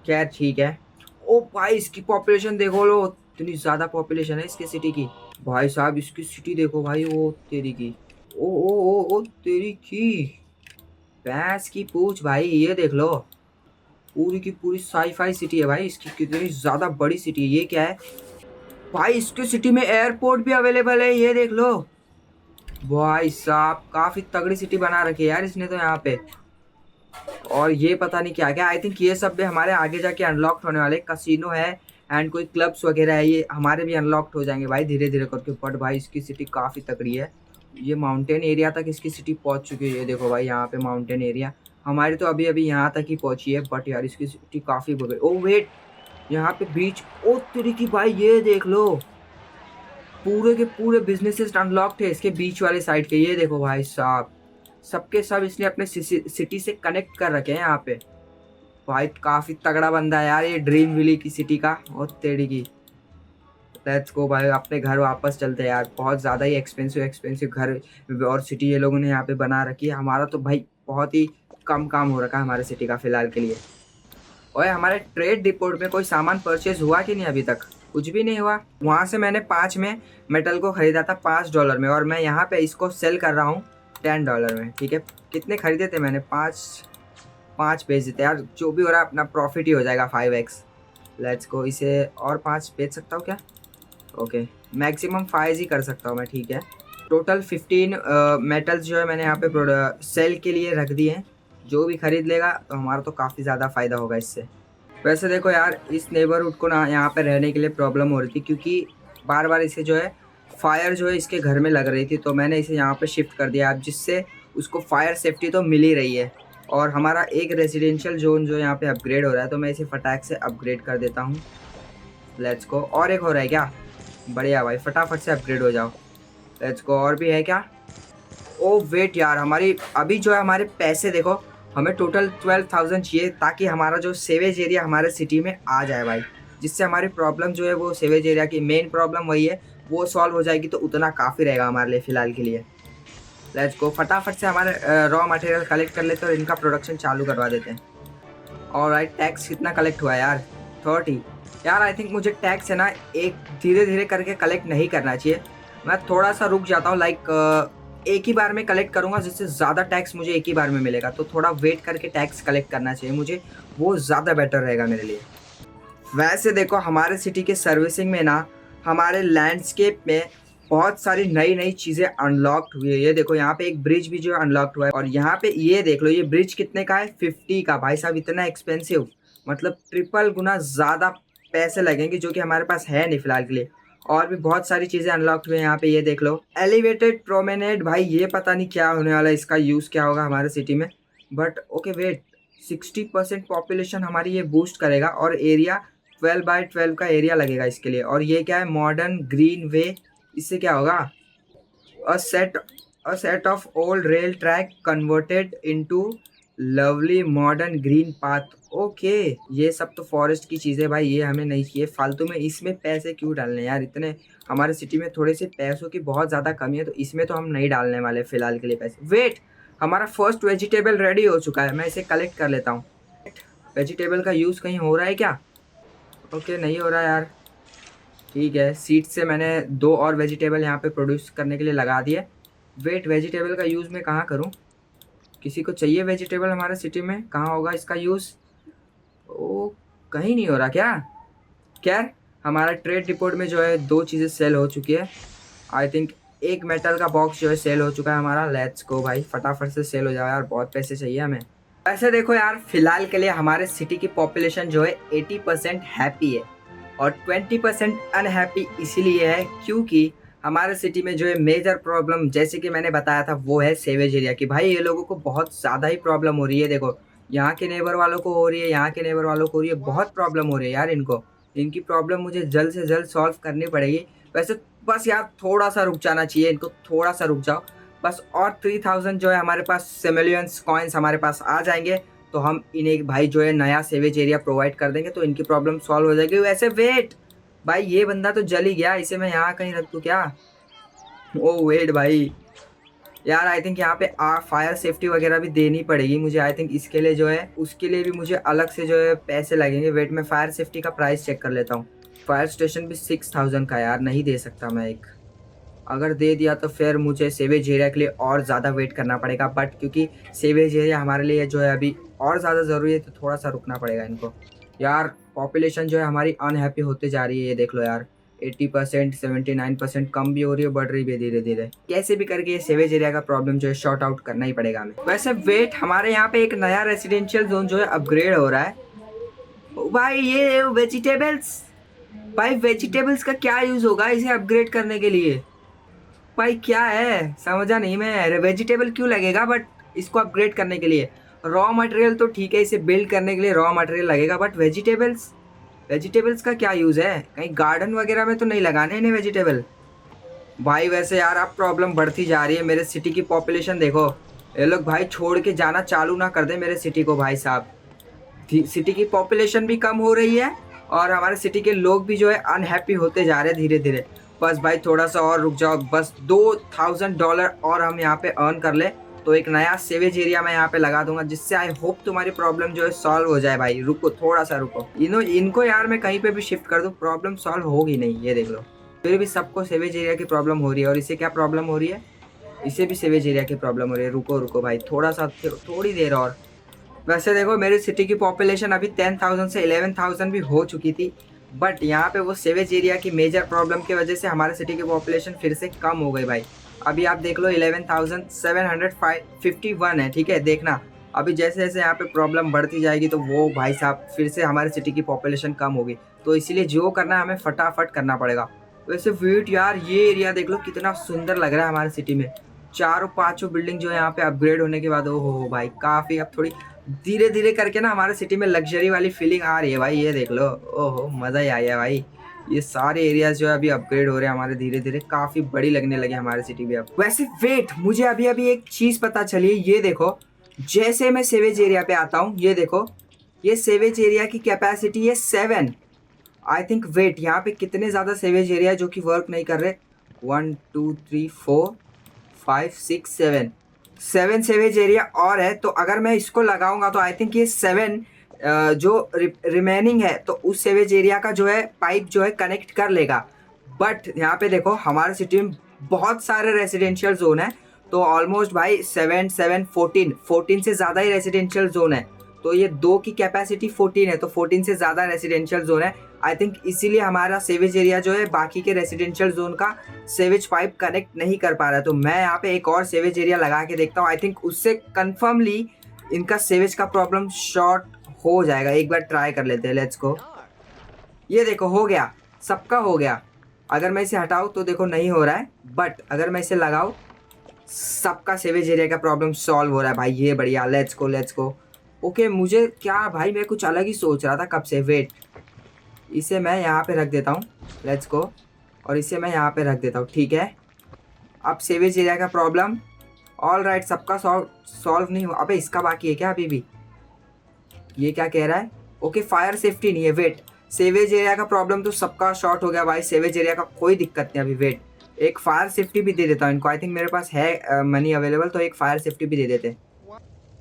खैर ठीक है। ओ भाई इसकी पॉपुलेशन देखो लो, इतनी ज़्यादा पॉपुलेशन है इसकी सिटी की। भाई साहब इसकी सिटी देखो भाई, वो तेरी की ओ तेरी की भैंस की पूछ भाई। ये देख लो पूरी की पूरी साई-फाई सिटी है भाई इसकी। कितनी ज़्यादा बड़ी सिटी है। ये क्या है भाई, इसकी सिटी में एयरपोर्ट भी अवेलेबल है, ये देख लो। भाई साहब काफ़ी तगड़ी सिटी बना रखी है यार इसने तो यहाँ पे। और ये पता नहीं क्या क्या, आई थिंक ये सब भी हमारे आगे जाके अनलॉक होने वाले। कसिनो है एंड कोई क्लब्स वगैरह है, ये हमारे भी अनलॉक्ड हो जाएंगे भाई धीरे धीरे करके। बट भाई इसकी सिटी काफ़ी तगड़ी है। ये माउंटेन एरिया तक इसकी सिटी पहुंच चुकी है। ये देखो भाई यहाँ पे माउंटेन एरिया, हमारी तो अभी अभी यहाँ तक ही पहुंची है। बट यार इसकी सिटी काफ़ी बड़ी। ओ वेट यहाँ पे बीच, ओ तेरी की भाई ये देख लो पूरे के पूरे बिजनेसेस अनलॉक्ड है इसके बीच वाले साइड के। ये देखो भाई साहब सबके सब इसने अपने सिटी से कनेक्ट कर रखे हैं यहाँ पे। भाई काफ़ी तगड़ा बंदा है यार ये ड्रीम विली की सिटी का। और तेरी की लेट्स गो भाई, अपने घर वापस चलते हैं यार। बहुत ज़्यादा ही एक्सपेंसिव घर और सिटी ये लोगों ने यहाँ पे बना रखी है। हमारा तो भाई बहुत ही कम काम हो रखा है हमारे सिटी का फ़िलहाल के लिए। और हमारे ट्रेड डिपोट में कोई सामान परचेज हुआ कि नहीं? अभी तक कुछ भी नहीं हुआ। वहाँ से मैंने 5 में मेटल को ख़रीदा था $5 में, और मैं यहाँ पे इसको सेल कर रहा हूँ $10 में। ठीक है, कितने खरीदे थे मैंने? 5 बेच देते यार, जो भी हो रहा है अपना प्रॉफिट ही हो जाएगा 5x। लेट्स को इसे और 5 बेच सकता हूँ क्या? ओके मैक्सिमम 5 ही कर सकता हूँ मैं। ठीक है टोटल 15 मेटल्स जो है मैंने यहाँ पे सेल के लिए रख दिए हैं। जो भी ख़रीद लेगा तो हमारा तो काफ़ी ज़्यादा फ़ायदा होगा इससे। वैसे देखो यार इस नेबरहुड को ना यहाँ पे रहने के लिए प्रॉब्लम हो रही थी, क्योंकि बार बार इसे जो है फायर जो है इसके घर में लग रही थी। तो मैंने इसे यहाँ पे शिफ्ट कर दिया अब, जिससे उसको फायर सेफ्टी तो मिल ही रही है। और हमारा एक रेजिडेंशियल जोन जो यहाँ पे अपग्रेड हो रहा है, तो मैं इसे फटाक से अपग्रेड कर देता हूँ। लेट्स को। और एक हो रहा है क्या? बढ़िया भाई फटाफट से अपग्रेड हो जाओ। लेट्स को। और भी है क्या? ओ वेट यार हमारी अभी जो है हमारे पैसे देखो, हमें टोटल 12,000 चाहिए ताकि हमारा जो सेवेज एरिया हमारे सिटी में आ जाए भाई, जिससे हमारी प्रॉब्लम जो है वो सेवेज एरिया की मेन प्रॉब्लम वही है वो सॉल्व हो जाएगी। तो उतना काफ़ी रहेगा हमारे लिए फ़िलहाल के लिए। लेट्स गो फटाफट से हमारे रॉ मटेरियल कलेक्ट कर लेते हैं और इनका प्रोडक्शन चालू करवा देते हैं। और राइट टैक्स कितना कलेक्ट हुआ है यार? 30। यार आई थिंक मुझे टैक्स है ना एक धीरे धीरे करके कलेक्ट नहीं करना चाहिए। मैं थोड़ा सा रुक जाता हूँ, लाइक एक ही बार में कलेक्ट करूँगा, जिससे ज़्यादा टैक्स मुझे एक ही बार में मिलेगा। तो थोड़ा वेट करके टैक्स कलेक्ट करना चाहिए मुझे, वो ज़्यादा बेटर रहेगा मेरे लिए। वैसे देखो हमारे सिटी के सर्विसिंग में ना हमारे लैंडस्केप में बहुत सारी नई नई चीज़ें अनलॉक्ड हुई है। ये देखो यहाँ पे एक ब्रिज भी जो है अनलॉक्ड हुआ है। और यहाँ पे ये देख लो ये ब्रिज कितने का है? 50 का। भाई साहब इतना एक्सपेंसिव, मतलब ट्रिपल गुना ज़्यादा पैसे लगेंगे, जो कि हमारे पास है नहीं फ़िलहाल के लिए। और भी बहुत सारी चीज़ें अनलॉक्ड हुई हैं यहाँ पे। ये देख लो एलिवेटेड प्रोमेनेड। भाई ये पता नहीं क्या होने वाला है, इसका यूज़ क्या होगा हमारे सिटी में। बट ओके वेट 60% पॉपुलेशन हमारी ये बूस्ट करेगा और एरिया 12x12 का एरिया लगेगा इसके लिए। और ये क्या है? मॉडर्न ग्रीन वे। इससे क्या होगा? A set of old rail track converted into lovely modern green path. Okay ये सब तो फॉरेस्ट की चीज़ें भाई, ये हमें नहीं चाहिए फालतू में। इसमें पैसे क्यों डालने यार? इतने हमारे सिटी में थोड़े से पैसों की बहुत ज़्यादा कमी है, तो इसमें तो हम नहीं डालने वाले फ़िलहाल के लिए पैसे। वेट हमारा फर्स्ट वेजिटेबल रेडी हो चुका है, मैं इसे कलेक्ट कर लेता हूँ। वेजिटेबल का यूज़ कहीं हो रहा है क्या? ओके नहीं हो रहा यार। ठीक है, सीड से मैंने 2 और वेजिटेबल यहाँ पे प्रोड्यूस करने के लिए लगा दिए। वेट, वेजिटेबल का यूज़ मैं कहाँ करूँ? किसी को चाहिए वेजिटेबल हमारे सिटी में? कहाँ होगा इसका यूज़? ओ, कहीं नहीं हो रहा क्या? खैर, हमारा ट्रेड डिपोट में जो है 2 चीज़ें सेल हो चुकी है। आई थिंक एक मेटल का बॉक्स जो है सेल हो चुका है हमारा। लेट्स गो भाई, फटाफट से सेल हो जाओ यार, बहुत पैसे चाहिए हमें। वैसे देखो यार, फिलहाल के लिए हमारे सिटी की पॉपुलेशन जो है 80% हैप्पी है और 20% अनहैप्पी इसीलिए है क्योंकि हमारे सिटी में जो है मेजर प्रॉब्लम, जैसे कि मैंने बताया था, वो है सेवेज एरिया की। भाई ये लोगों को बहुत ज़्यादा ही प्रॉब्लम हो रही है। देखो, यहाँ के नेबर वालों को हो रही है, यहाँ के नेबर वालों को हो रही है, बहुत प्रॉब्लम हो रही है यार इनको। इनकी प्रॉब्लम मुझे जल्द से जल्द सॉल्व करनी पड़ेगी। वैसे बस यार थोड़ा सा रुक जाना चाहिए इनको, थोड़ा सा रुक जाओ बस। और 3000 जो है हमारे पास सिमिलियंस कॉइन्स हमारे पास आ जाएंगे तो हम इन्हें भाई जो है नया सेवेज एरिया प्रोवाइड कर देंगे, तो इनकी प्रॉब्लम सॉल्व हो जाएगी। वैसे वेट भाई, ये बंदा तो जल ही गया, इसे मैं यहाँ कहीं रख दूँ क्या? ओ वेट भाई, यार आई थिंक यहाँ पे फायर सेफ्टी वगैरह भी देनी पड़ेगी मुझे। आई थिंक इसके लिए जो है, उसके लिए भी मुझे अलग से जो है पैसे लगेंगे। वेट, मैं फायर सेफ्टी का प्राइस चेक कर लेता हूँ। फायर स्टेशन भी 6000 का यार, नहीं दे सकता मैं एक। अगर दे दिया तो फिर मुझे सेवेज एरिया के लिए और ज़्यादा वेट करना पड़ेगा, बट क्योंकि सेवेज एरिया हमारे लिए जो है अभी और ज़्यादा ज़रूरी है तो थोड़ा सा रुकना पड़ेगा इनको। यार पॉपुलेशन जो है हमारी अनहैप्पी होते जा रही है, ये देख लो यार। 80%, 79% कम भी हो रही है, बढ़ रही है धीरे धीरे। कैसे भी करके ये सेवेज एरिया का प्रॉब्लम जो है शॉर्ट आउट करना ही पड़ेगा हमें। वैसे वेट, हमारे यहाँ पे एक नया रेसिडेंशियल जोन जो है अपग्रेड हो रहा है। भाई ये वेजिटेबल्स, भाई वेजिटेबल्स का क्या यूज़ होगा इसे अपग्रेड करने के लिए? भाई क्या है, समझा नहीं मैं। वेजिटेबल क्यों लगेगा बट इसको अपग्रेड करने के लिए? रॉ मटेरियल तो ठीक है, इसे बिल्ड करने के लिए रॉ मटेरियल लगेगा, बट वेजिटेबल्स, वेजिटेबल्स का क्या यूज़ है? कहीं गार्डन वगैरह में तो नहीं लगाने इन्हें वेजिटेबल? भाई वैसे यार अब प्रॉब्लम बढ़ती जा रही है। मेरे सिटी की पॉपुलेशन देखो, ये लोग भाई छोड़ के जाना चालू ना कर दे मेरे सिटी को भाई साहब। सिटी की पॉपुलेशन भी कम हो रही है और हमारे सिटी के लोग भी जो है अनहैप्पी होते जा रहे हैं धीरे धीरे। बस भाई थोड़ा सा और रुक जाओ, बस $2000 और हम यहाँ पे अर्न कर ले तो एक नया सेवेज एरिया मैं यहाँ पे लगा दूंगा, जिससे आई होप तुम्हारी प्रॉब्लम जो है सॉल्व हो जाए। भाई रुको, थोड़ा सा रुको। इनको यार मैं कहीं पे भी शिफ्ट कर दूँ, प्रॉब्लम सॉल्व होगी नहीं, ये देख लो। फिर भी सबको सेवेज एरिया की प्रॉब्लम हो रही है। और इसे क्या प्रॉब्लम हो रही है? इसे भी सेवेज एरिया की प्रॉब्लम हो रही है। रुको रुको भाई, थोड़ा सा, थोड़ी देर और। वैसे देखो, मेरी सिटी की पॉपुलेशन अभी 10,000 से 11,000 भी हो चुकी थी, बट यहाँ पे वो सेवेज एरिया की मेजर प्रॉब्लम की वजह से हमारे सिटी की पॉपुलेशन फिर से कम हो गई भाई। अभी आप देख लो 11,751 है, ठीक है। देखना अभी जैसे जैसे यहाँ पे प्रॉब्लम बढ़ती जाएगी तो वो भाई साहब फिर से हमारे सिटी की पॉपुलेशन कम होगी। तो इसीलिए जो करना है हमें फटाफट करना पड़ेगा। वैसे वेट यार, ये एरिया देख लो कितना सुंदर लग रहा है हमारे सिटी में। चारों पांचों बिल्डिंग जो है यहाँ पे अपग्रेड होने के बाद, ओ हो भाई, काफ़ी अब थोड़ी धीरे धीरे करके ना हमारे सिटी में लग्जरी वाली फीलिंग आ रही है भाई। ये देख लो, ओहो मज़ा ही आया भाई। ये सारे एरियाज जो है अभी अपग्रेड हो रहे हैं हमारे धीरे धीरे, काफ़ी बड़ी लगने लगे हमारे सिटी भी अब। वैसे वेट, मुझे अभी अभी एक चीज़ पता चली। ये देखो, जैसे मैं सेवेज एरिया पे आता हूँ, ये देखो, ये सेवेज एरिया की कैपेसिटी है 7। आई थिंक वेट, यहाँ पे कितने ज़्यादा सेवेज एरिया जो कि वर्क नहीं कर रहे? 1 2 3 4 5 6 7 सेवेज एरिया और है। तो अगर मैं इसको लगाऊंगा तो आई थिंक ये 7 जो रिमेनिंग है तो उस सेवेज एरिया का जो है पाइप जो है कनेक्ट कर लेगा। बट यहाँ पे देखो, हमारे सिटी में बहुत सारे रेजिडेंशियल जोन है, तो ऑलमोस्ट भाई 7 7 14 से ज़्यादा ही रेजिडेंशियल जोन है। तो ये 2 की कैपेसिटी 14 है, तो 14 से ज़्यादा रेजिडेंशियल जोन है। आई थिंक इसीलिए हमारा सेवेज एरिया जो है बाकी के रेजिडेंशियल जोन का सेवेज पाइप कनेक्ट नहीं कर पा रहा है। तो मैं यहाँ पे एक और सेवेज एरिया लगा के देखता हूँ। आई थिंक उससे कन्फर्मली इनका सेवेज का प्रॉब्लम शॉर्ट हो जाएगा। एक बार ट्राई कर लेते हैं, लेट्स गो। ये देखो, हो गया, सबका हो गया। अगर मैं इसे हटाऊँ तो देखो नहीं हो रहा है, बट अगर मैं इसे लगाऊँ सबका सेवेज एरिया का प्रॉब्लम सॉल्व हो रहा है भाई। ये बढ़िया, let's go let's go. Okay, मुझे क्या भाई, मैं कुछ अलग ही सोच रहा था कब से। वेट, इसे मैं यहाँ पे रख देता हूँ, लेट्स गो। और इसे मैं यहाँ पे रख देता हूँ, ठीक है। अब सेवेज एरिया का प्रॉब्लम ऑल राइट, सबका सॉल्व नहीं हुआ। अबे इसका बाकी है क्या अभी भी? ये क्या कह रहा है? ओके, फायर सेफ्टी नहीं है। वेट, सेवेज एरिया का प्रॉब्लम तो सबका शॉर्ट हो गया भाई। सेवेज एरिया का कोई दिक्कत नहीं अभी। वेट, एक फायर सेफ्टी भी दे देता हूँ इनको। आई थिंक मेरे पास है मनी अवेलेबल, तो एक फायर सेफ्टी भी दे देते हैं।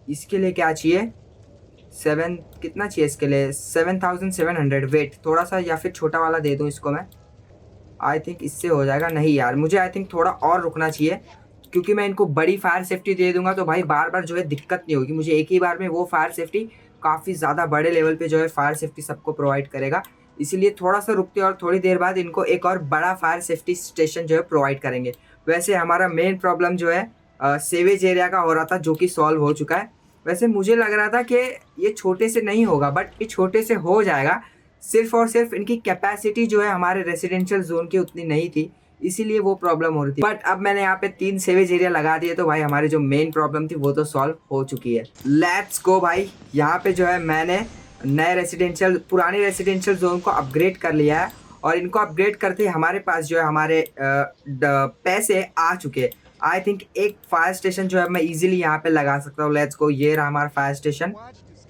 इसके लिए क्या चाहिए? 7 कितना चाहिए इसके लिए? 7700। वेट थोड़ा सा, या फिर छोटा वाला दे दूँ इसको मैं। आई थिंक इससे हो जाएगा। नहीं यार, मुझे आई थिंक थोड़ा और रुकना चाहिए, क्योंकि मैं इनको बड़ी फायर सेफ्टी दे दूंगा तो भाई बार बार जो है दिक्कत नहीं होगी मुझे। एक ही बार में वो फायर सेफ्टी काफ़ी ज़्यादा बड़े लेवल पे जो है फायर सेफ्टी सबको प्रोवाइड करेगा। इसीलिए थोड़ा सा रुकते और थोड़ी देर बाद इनको एक और बड़ा फायर सेफ्टी स्टेशन जो है प्रोवाइड करेंगे। वैसे हमारा मेन प्रॉब्लम जो है सेवेज एरिया का हो रहा था, जो कि सॉल्व हो चुका है। वैसे मुझे लग रहा था कि ये छोटे से नहीं होगा, बट ये छोटे से हो जाएगा। सिर्फ और सिर्फ इनकी कैपेसिटी जो है हमारे रेसिडेंशियल जोन की उतनी नहीं थी, इसीलिए वो प्रॉब्लम हो रही थी। बट अब मैंने यहाँ पे 3 सेवेज एरिया लगा दिए तो भाई हमारी जो मेन प्रॉब्लम थी वो तो सॉल्व हो चुकी है। लेट्स गो भाई। यहाँ पे जो है मैंने पुराने रेसिडेंशियल जोन को अपग्रेड कर लिया है, और इनको अपग्रेड करते हमारे पास जो है हमारे पैसे आ चुके हैं। आई थिंक एक फायर स्टेशन जो है मैं इजीली यहाँ पे लगा सकता हूँ। लेट्स गो, ये रहा हमारा फायर स्टेशन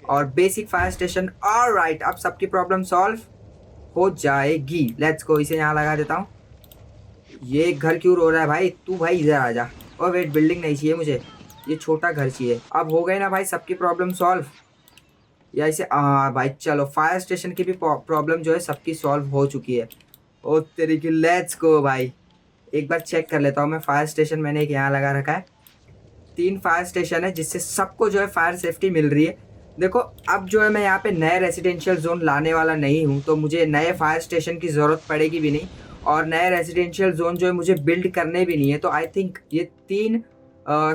और बेसिक फायर स्टेशन। ऑलराइट, अब सबकी प्रॉब्लम सॉल्व हो जाएगी। लेट्स गो, इसे यहाँ लगा देता हूँ। ये घर क्यों रो रहा है भाई? तू भाई इधर आ जा। और वेट, बिल्डिंग नहीं चाहिए मुझे, ये छोटा घर चाहिए। अब हो गए ना भाई सबकी प्रॉब्लम सॉल्व? या इसे भाई चलो, फायर स्टेशन की भी प्रॉब्लम जो है सबकी सॉल्व हो चुकी है। ओ तेरी की, लेट्स गो भाई। एक बार चेक कर लेता हूँ मैं। फायर स्टेशन मैंने एक यहाँ लगा रखा है। 3 फायर स्टेशन है, जिससे सबको जो है फायर सेफ्टी मिल रही है। देखो अब जो है मैं यहाँ पे नए रेसिडेंशियल जोन लाने वाला नहीं हूँ, तो मुझे नए फायर स्टेशन की ज़रूरत पड़ेगी भी नहीं, और नए रेसिडेंशियल जोन जो है मुझे बिल्ड करने भी नहीं है। तो आई थिंक ये 3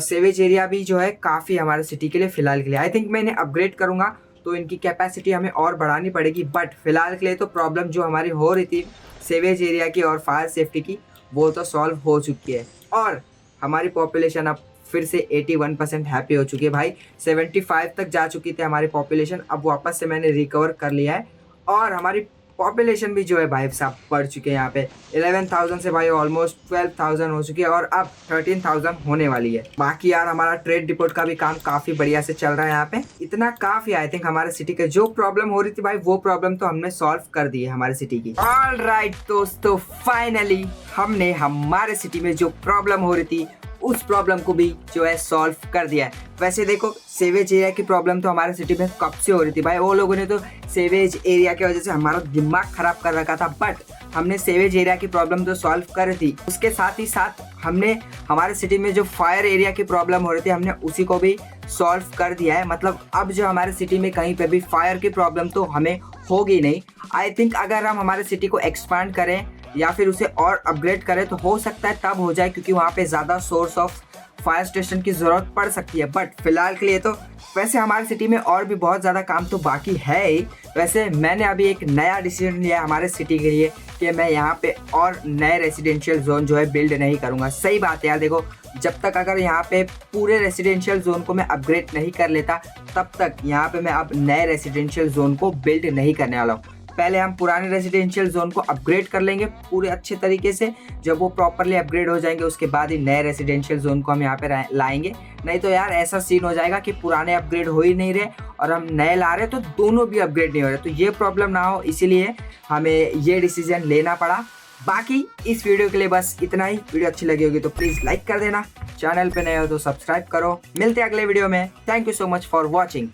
सेवेज एरिया भी जो है काफ़ी हमारे सिटी के लिए फ़िलहाल के लिए। आई थिंक मैं इन्हें अपग्रेड करूँगा तो इनकी कैपेसिटी हमें और बढ़ानी पड़ेगी, बट फिलहाल के लिए तो प्रॉब्लम जो हमारी हो रही थी सेवेज एरिया की और फायर सेफ्टी की, वो तो सॉल्व हो चुकी है। और हमारी पॉपुलेशन अब फिर से 81% हैप्पी हो चुकी है भाई। 75 तक जा चुकी थी हमारी पॉपुलेशन, अब वापस से मैंने रिकवर कर लिया है। और हमारी पॉपुलेशन भी जो है भाई साहब बढ़ चुके हैं। यहाँ पे 11,000 से भाई ऑलमोस्ट 12,000 हो चुकी है, और अब 13,000 होने वाली है। बाकी यार हमारा ट्रेड डिपोट का भी काम काफ़ी बढ़िया से चल रहा है यहाँ पे। इतना काफ़ी आई थिंक हमारे सिटी के जो प्रॉब्लम हो रही थी भाई, वो प्रॉब्लम तो हमने सॉल्व कर दी है हमारे सिटी की। ऑलराइट दोस्तों, फाइनली हमने हमारे सिटी में जो प्रॉब्लम हो रही थी उस प्रॉब्लम को भी जो है सॉल्व कर दिया है। वैसे देखो, सेवेज एरिया की प्रॉब्लम तो हमारे सिटी में कब से हो रही थी भाई। वो लोगों ने तो सेवेज एरिया की वजह से हमारा दिमाग खराब कर रखा था, बट हमने सेवेज एरिया की प्रॉब्लम तो सॉल्व कर थी। उसके साथ ही साथ हमने हमारे सिटी में जो फायर एरिया की प्रॉब्लम हो रही थी, हमने उसी को भी सॉल्व कर दिया है। मतलब अब जो हमारे सिटी में कहीं पे भी फायर की प्रॉब्लम तो हमें होगी नहीं। आई थिंक अगर हम हमारे सिटी को एक्सपांड करें या फिर उसे और अपग्रेड करें तो हो सकता है तब हो जाए, क्योंकि वहाँ पे ज़्यादा सोर्स ऑफ फायर स्टेशन की ज़रूरत पड़ सकती है। बट फिलहाल के लिए तो वैसे हमारी सिटी में और भी बहुत ज़्यादा काम तो बाकी है ही। वैसे मैंने अभी एक नया डिसीजन लिया हमारे सिटी के लिए कि मैं यहाँ पे और नए रेसिडेंशियल जोन जो है बिल्ड नहीं करूँगा। सही बात है यार, देखो जब तक अगर यहाँ पे पूरे रेसिडेंशियल जोन को मैं अपग्रेड नहीं कर लेता, तब तक यहाँ पे मैं अब नए रेसिडेंशियल जोन को बिल्ड नहीं करने वाला हूँ। पहले हम पुराने रेसिडेंशियल जोन को अपग्रेड कर लेंगे पूरे अच्छे तरीके से। जब वो प्रॉपरली अपग्रेड हो जाएंगे उसके बाद ही नए रेसिडेंशियल जोन को हम यहाँ पे लाएंगे। नहीं तो यार ऐसा सीन हो जाएगा कि पुराने अपग्रेड हो ही नहीं रहे और हम नए ला रहे तो दोनों भी अपग्रेड नहीं हो रहे। तो ये प्रॉब्लम ना हो, इसीलिए हमें ये डिसीजन लेना पड़ा। बाकी इस वीडियो के लिए बस इतना ही। वीडियो अच्छी लगी होगी तो प्लीज़ लाइक कर देना, चैनल पे नए हो तो सब्सक्राइब करो। मिलते हैं अगले वीडियो में। Thank you so much for watching.